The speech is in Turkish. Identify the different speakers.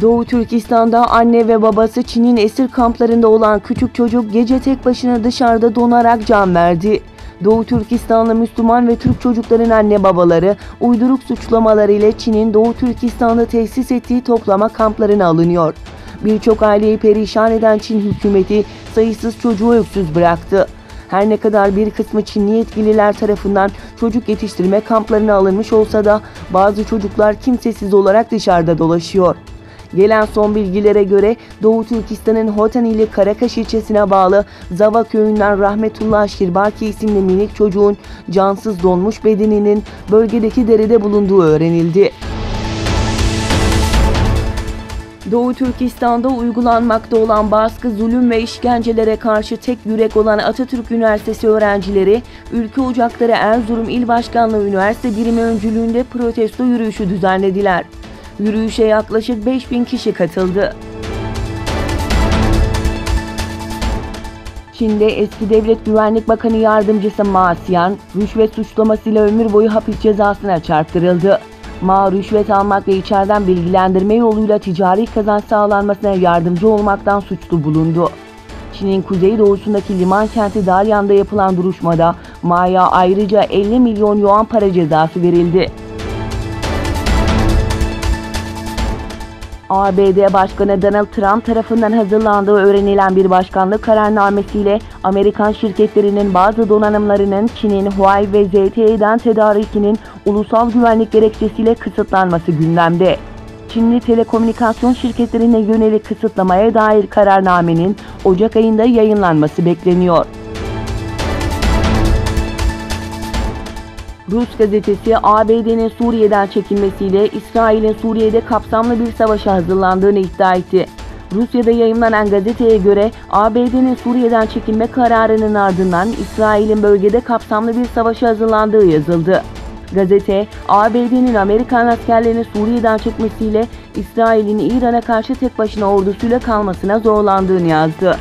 Speaker 1: Doğu Türkistan'da anne ve babası Çin'in esir kamplarında olan küçük çocuk gece tek başına dışarıda donarak can verdi. Doğu Türkistanlı Müslüman ve Türk çocukların anne babaları uyduruk suçlamalar ile Çin'in Doğu Türkistan'da tesis ettiği toplama kamplarına alınıyor. Birçok aileyi perişan eden Çin hükümeti sayısız çocuğu öksüz bıraktı. Her ne kadar bir kısmı Çinli yetkililer tarafından çocuk yetiştirme kamplarına alınmış olsa da bazı çocuklar kimsesiz olarak dışarıda dolaşıyor. Gelen son bilgilere göre Doğu Türkistan'ın Hotan ili Karakaş ilçesine bağlı Zava köyünden Rahmetullah Şirbaki isimli minik çocuğun cansız donmuş bedeninin bölgedeki derede bulunduğu öğrenildi. Doğu Türkistan'da uygulanmakta olan baskı, zulüm ve işkencelere karşı tek yürek olan Atatürk Üniversitesi öğrencileri, Ülke Ocakları Erzurum İl Başkanlığı Üniversite Birimi öncülüğünde protesto yürüyüşü düzenlediler. Yürüyüşe yaklaşık 5000 kişi katıldı. Çin'de eski Devlet Güvenlik Bakanı Yardımcısı Ma Xian, rüşvet suçlamasıyla ömür boyu hapis cezasına çarptırıldı. Ma, rüşvet almak ve içeriden bilgilendirme yoluyla ticari kazanç sağlanmasına yardımcı olmaktan suçlu bulundu. Çin'in kuzeydoğusundaki liman kenti Dalian'da yapılan duruşmada Ma'ya ayrıca 50 milyon yuan para cezası verildi. ABD Başkanı Donald Trump tarafından hazırlandığı öğrenilen bir başkanlık kararnamesiyle Amerikan şirketlerinin bazı donanımlarının Çin'in Huawei ve ZTE'den tedarikinin ulusal güvenlik gerekçesiyle kısıtlanması gündemde. Çinli telekomünikasyon şirketlerine yönelik kısıtlamaya dair kararnamenin Ocak ayında yayınlanması bekleniyor. Rus gazetesi ABD'nin Suriye'den çekilmesiyle İsrail'in Suriye'de kapsamlı bir savaşa hazırlandığını iddia etti. Rusya'da yayımlanan gazeteye göre ABD'nin Suriye'den çekilme kararının ardından İsrail'in bölgede kapsamlı bir savaşa hazırlandığı yazıldı. Gazete, ABD'nin Amerikan askerlerini Suriye'den çekmesiyle İsrail'in İran'a karşı tek başına ordusuyla kalmasına zorlandığını yazdı.